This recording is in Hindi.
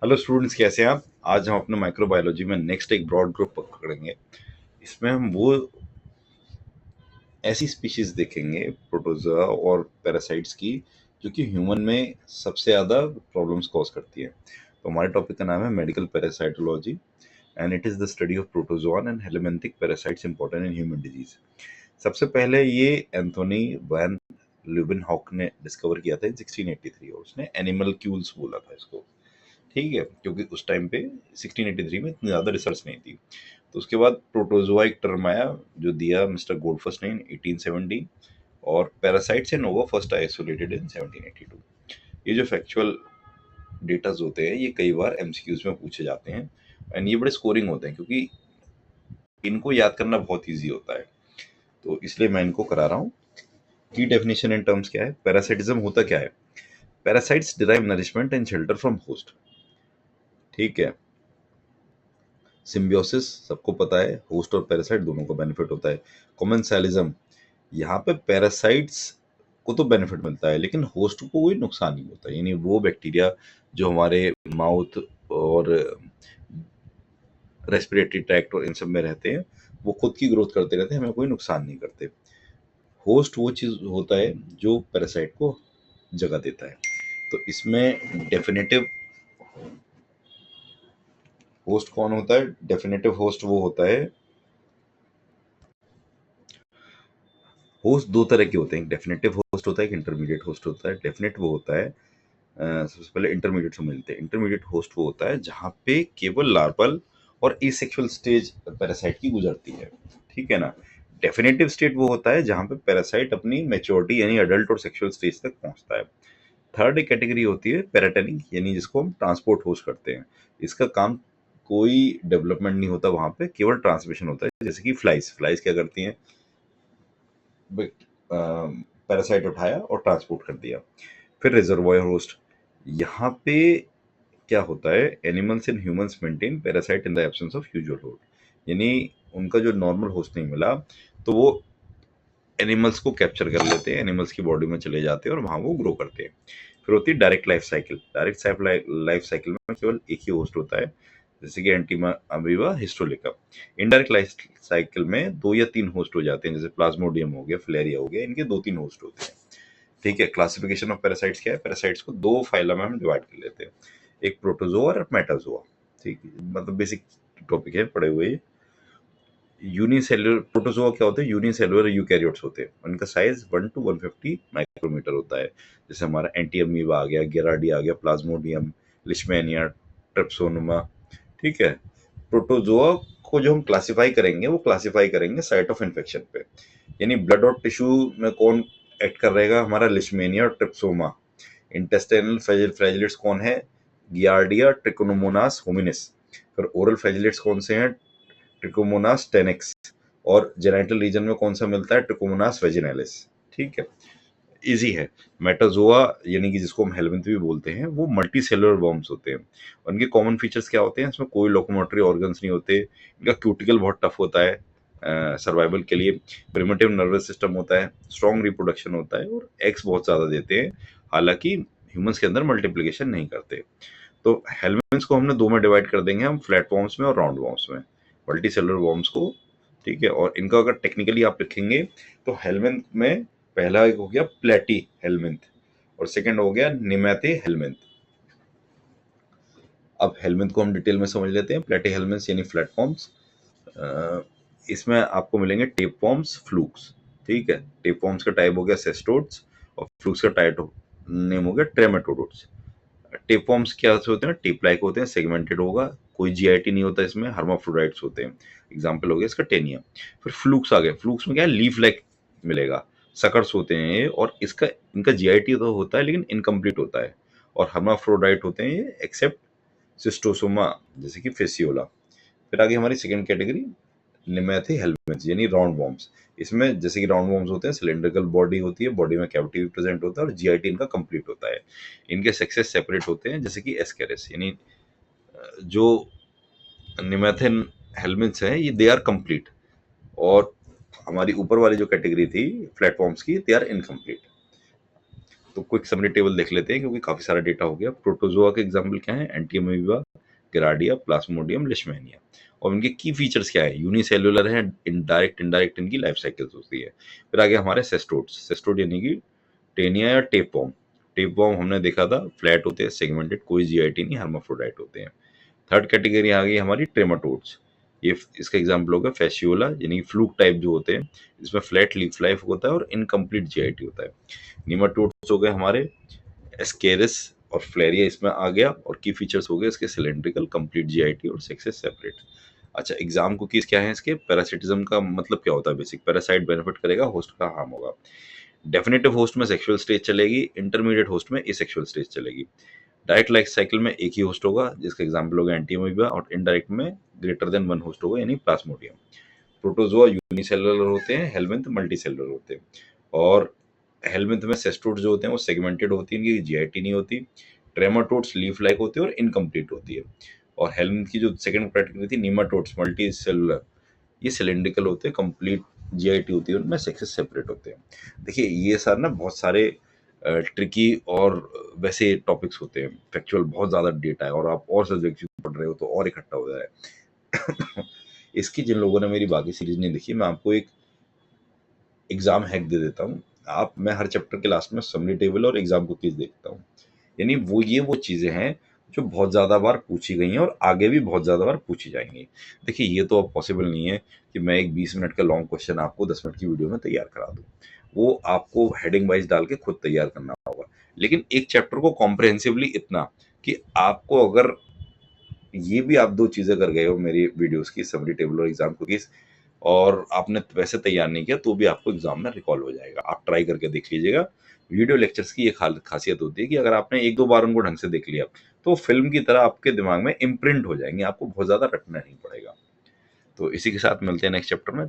हेलो स्टूडेंट्स, कैसे हैं आप? आज हम अपने माइक्रोबायोलॉजी में नेक्स्ट एक ब्रॉड ग्रुप पकड़ेंगे। इसमें हम वो ऐसी स्पीशीज देखेंगे प्रोटोजोआ और पैरासाइट्स की जो कि ह्यूमन में सबसे ज़्यादा प्रॉब्लम्स कॉज करती है। तो हमारे टॉपिक का नाम है medical parasitology and it is the study of protozoan and helminthic parasites important in human disease. सबसे पहले ये एंथोनी वैन ल्यूबिनहॉक ने डिस्कवर किया था इन 1683 और उसने एनिमल क्यूल्स बोला था इसको। ठीक है, क्योंकि उस टाइम पे 1683 में इतनी ज़्यादा रिसर्च नहीं थी। तो उसके बाद प्रोटोजोआ एक टर्म आया जो दिया मिस्टर गोल्डफस्ट ने इन 1870 और parasites and Nova first isolated in 1782। ये जो फैक्चुअल डेटाज होते हैं ये कई बार एमसीक्यूज में पूछे जाते हैं एंड ये बड़े स्कोरिंग होते हैं क्योंकि इनको याद करना बहुत ईजी होता है, तो इसलिए मैं इनको करा रहा हूँ। की डेफिनेशन इन टर्म्स क्या है? पैरासाइटिज्म होता क्या है? Parasites derive nourishment and shelter from host. ठीक है, सिम्बियोसिस सबको पता है, होस्ट और पैरासाइट दोनों को बेनिफिट होता है। कॉमेंसैलिज्म, यहाँ पे पैरासाइट्स को तो बेनिफिट मिलता है लेकिन होस्ट को कोई नुकसान नहीं होता, यानी वो बैक्टीरिया जो हमारे माउथ और रेस्पिरेटरी ट्रैक्ट और इन सब में रहते हैं वो खुद की ग्रोथ करते रहते हैं, हमें कोई नुकसान नहीं करते। होस्ट वो चीज़ होता है जो पैरासाइट को जगह देता है। तो इसमें डेफिनेटिव होस्ट कौन होता है? डेफिनेटिव होस्ट वो होता है, होस्ट दो तरह के होते हैं, एक डेफिनेटिव होस्ट होता है, एक इंटरमीडिएट होस्ट होता है। डेफिनेट वो होता है सबसे पहले इंटरमीडिएट से मिलते हैं। इंटरमीडिएट होस्ट वो होता है जहाँ पे केवल लार्वल और एसेक्सुअल स्टेज पैरासाइट की गुजरती है। ठीक है ना। डेफिनेटिव स्टेट वो होता है जहाँ पे पैरासाइट अपनी मेच्योरिटी यानी अडल्ट और सेक्सुअल स्टेज तक पहुंचता है। थर्ड एक कैटेगरी होती है पैराटेनिक, यानी जिसको हम ट्रांसपोर्ट होस्ट करते हैं। इसका काम कोई डेवलपमेंट नहीं होता वहाँ पे, केवल ट्रांसमिशन होता है। जैसे कि फ्लाइज फ्लाइज क्या करती हैं? पैरासाइट उठाया और ट्रांसपोर्ट कर दिया। फिर रिजर्वॉयर होस्ट, यहाँ पे क्या होता है? Animals and humans maintain parasite in the absence of usual host, यानी उनका जो नॉर्मल होस्ट नहीं मिला तो वो एनिमल्स को कैप्चर कर लेते हैं, एनिमल्स की बॉडी में चले जाते हैं और वहाँ वो ग्रो करते हैं। फिर होती है direct life cycle. Direct life cycle में केवल एक ही होस्ट होता है, जैसे कि Entamoeba histolytica. Indirect life cycle में दो या तीन होस्ट हो जाते हैं, जैसे प्लाज्मोडियम हो गया, फिलेरिया हो गया, इनके दो तीन होस्ट होते हैं। ठीक है, क्लासिफिकेशन ऑफ पैरासाइट्स क्या है? पैरासाइट्स को दो फाइलम में हम डिवाइड कर लेते हैं, एक प्रोटोजोआ और मेटाजोआ। ठीक है, मतलब बेसिक टॉपिक है पढ़े हुए। यूनिसेलुलर प्रोटोजोआ क्या होते हैं? यूनिसेलुलर यूकैरियोट्स होते हैं, उनका साइज 1 to 150 माइक्रोमीटर होता है। जैसे हमारा एंटीअमीबा आ गया, गेराडी आ गया, प्लाज्मोडियम, लिशमैनिया, ट्रिप्सोनुमा। ठीक है, प्रोटोजोआ को जो हम क्लासिफाई करेंगे वो क्लासिफाई करेंगे साइट ऑफ इन्फेक्शन पे, यानी ब्लड और टिश्यू में कौन एक्ट कर रहेगा? हमारा लिशमेनिया और ट्रिप्सोमा। इंटेस्टाइनल फ्लैजिलेट्स कौन है? Giardia, Trichomonas hominis. फिर ओरल फ्लैजिलेट्स कौन से हैं? ट्रिकोमोनास टेनेक्स। और जेनाइटल रीजन में कौन सा मिलता है? ट्रिकोमोनास वेजिनालिस। ठीक है, इजी है। मेटाजोआ यानी कि जिसको हम हेलमिंथ भी बोलते हैं, वो मल्टी सेलुलर वर्म्स होते हैं। उनके कॉमन फीचर्स क्या होते हैं? इसमें कोई लोकोमोटरी ऑर्गन्स नहीं होते, इनका क्यूटिकल बहुत टफ होता है सर्वाइवल के लिए, प्रिमिटिव नर्वस सिस्टम होता है, स्ट्रॉन्ग रिप्रोडक्शन होता है और एग्स बहुत ज़्यादा देते हैं, हालांकि ह्यूमंस के अंदर मल्टीप्लिकेशन नहीं करते। तो हेलमिन्थ्स को हमने दो में डिवाइड कर देंगे हम, फ्लैट वॉर्म्स में और राउंड वॉर्म्स में, मल्टी सेलुलर वॉर्म्स को। ठीक है, और इनका अगर टेक्निकली आप लिखेंगे तो हेलमिन्थ में पहला एक हो गया प्लेटी हेलमिंथ और सेकंड हो गया निमैथे हेलमिंथ। अब हेलमिंथ को हम डिटेल में समझ लेते हैं। प्लेटी हेलमिंथ यानी प्लेटफॉर्म्स, इसमें आपको मिलेंगे टेपवॉर्म्स, फ्लूक्स। ठीक है, टेपवॉर्म्स का टाइप हो गया सेस्टोड्स और फ्लूक्स का टाइप नेम हो गया ट्रेमेटोडोट्स। टेपवॉर्म्स क्या होते हैं? टेप लाइक होते हैं, सेगमेंटेड होगा, कोई जीआईटी नहीं होता इसमें, हर्माफ्रोडाइट्स होते हैं। एग्जाम्पल हो गया इसका टेनिया। फिर फ्लूक्स आ गए, फ्लूक्स में क्या है? लीफ लाइक मिलेगा, सकर्स होते हैं ये, और इसका इनका जीआईटी तो होता है लेकिन इनकम्प्लीट होता है। और हर्माफ्रोडाइट होते हैं ये एक्सेप्ट सिस्टोसोमा, जैसे कि फेसियोला। फिर आगे हमारी सेकंड कैटेगरी निमैथे हेलमिन्थ्स यानी राउंड वॉर्म्स। इसमें जैसे कि राउंड वॉर्म्स होते हैं, सिलेंड्रिकल बॉडी होती है, बॉडी में कैविटी भी प्रेजेंट होता है और जीआईटी इनका कंप्लीट होता है। इनके सेक्सेस सेपरेट होते हैं, जैसे कि एस्केरिस, यानी जो निमैथेन हेलमिन्थ्स हैं ये दे आर कंप्लीट, और हमारी ऊपर वाली जो कैटेगरी थी प्लेटफॉर्म्स की, दे आर इनकम्प्लीट। तो क्विक समरी टेबल देख लेते हैं क्योंकि काफी सारा डेटा हो गया। प्रोटोजोआ के एग्जाम्पल क्या है? एंटीअमीबा, गिराडिया, प्लाज्मोडियम, लिशमैनिया। और इनके की फीचर्स क्या है? यूनिसेल्युलर है, इनडायरेक्ट इनडायरेक्ट इनकी लाइफ साइकिल्स होती है। फिर आगे हमारे सेस्टोड्स, सेस्टोड यानी कि टेनिया या टेपवॉर्म। टेपवॉर्म हमने देखा था, फ्लैट होते हैं, सेगमेंटेड, कोई जीआईटी नहीं, हर्माफ्रोडाइट होते हैं। थर्ड कैटेगरी आ गई हमारी ट्रेमाटोड्स। ये इसका एग्जाम्पल होगा फैसियोला यानी फ्लूक टाइप जो होते हैं, इसमें फ्लैट लीफ लाइफ होता है और इनकम्प्लीट जीआईटी होता है। निमाटोड्स हो गए हमारे एस्केरिस और फ्लेरिया इसमें आ गया, और की फीचर्स हो गए इसके सिलेंड्रिकल, कंप्लीट जीआईटी और सेक्सेस सेपरेट। अच्छा, एग्जाम कुकीज क्या है इसके? पैरासिटिज्म का मतलब क्या होता है? बेसिक पैरासाइट बेनिफिट करेगा, होस्ट का हार्म होगा। डेफिनेटिव होस्ट में सेक्सुअल स्टेज चलेगी, इंटरमीडिएट होस्ट में एसेक्सुअल स्टेज चलेगी। डायरेक्ट लाइफ साइकिल में एक ही होस्ट होगा जिसका एग्जाम्पल होगा एंटीअमीबा, और इनडायरेक्ट में ग्रेटर देन वन होस्ट होगा यानी प्लाज्मोडियम। प्रोटोजोआ यूनिसेलुलर होते हैं, हेलमिंथ मल्टीसेलुलर होते हैं। और हेलमिंथ में सेस्टोड्स जो होते हैं वो सेगमेंटेड होती है, इनकी जीआईटी नहीं होती। ट्रेमाटोड्स लीफ लाइक होते हैं और इनकम्प्लीट होती है। और हेलमिंथ की जो सेकंड कैटेगरी थी नीमाटोड्स मल्टी सेलुलर, ये सिलेंड्रिकल होते हैं, कंप्लीट जीआईटी होती है, उनमें सेक्सेस सेपरेट होते हैं। देखिए ये सारे ना बहुत सारे ट्रिकी और वैसे टॉपिक्स होते हैं, फैक्चुअल बहुत ज़्यादा डेटा है, और आप और सब्जेक्ट पढ़ रहे हो तो और इकट्ठा हो जाए। इसकी जिन लोगों ने मेरी बाकी सीरीज नहीं देखी, मैं आपको एक एग्जाम हैक दे देता हूँ। मैं हर चैप्टर के लास्ट में समरी टेबल और एग्जाम कुकीज देखता हूँ। यानी वो चीजें हैं जो बहुत ज्यादा बार पूछी गई हैं और आगे भी बहुत ज्यादा बार पूछी जाएंगी। देखिए ये तो अब पॉसिबल नहीं है कि मैं एक 20 मिनट का लॉन्ग क्वेश्चन आपको 10 मिनट की वीडियो में तैयार करा दूं। वो आपको हेडिंग वाइज डाल के खुद तैयार करना होगा। लेकिन एक चैप्टर को कॉम्प्रिहेंसिवली इतना कि आपको अगर ये भी आप दो चीजें कर गए हो मेरी वीडियोस की, समरी टेबल और एग्जाम कुकीज, और आपने वैसे तैयार नहीं किया, तो भी आपको एग्जाम में रिकॉल हो जाएगा। आप ट्राई करके देख लीजिएगा। वीडियो लेक्चर्स की ये खासियत होती है कि अगर आपने एक दो बार उनको ढंग से देख लिया तो फिल्म की तरह आपके दिमाग में इम्प्रिंट हो जाएंगे, आपको बहुत ज्यादा रटना नहीं पड़ेगा। तो इसी के साथ मिलते हैं नेक्स्ट चैप्टर में।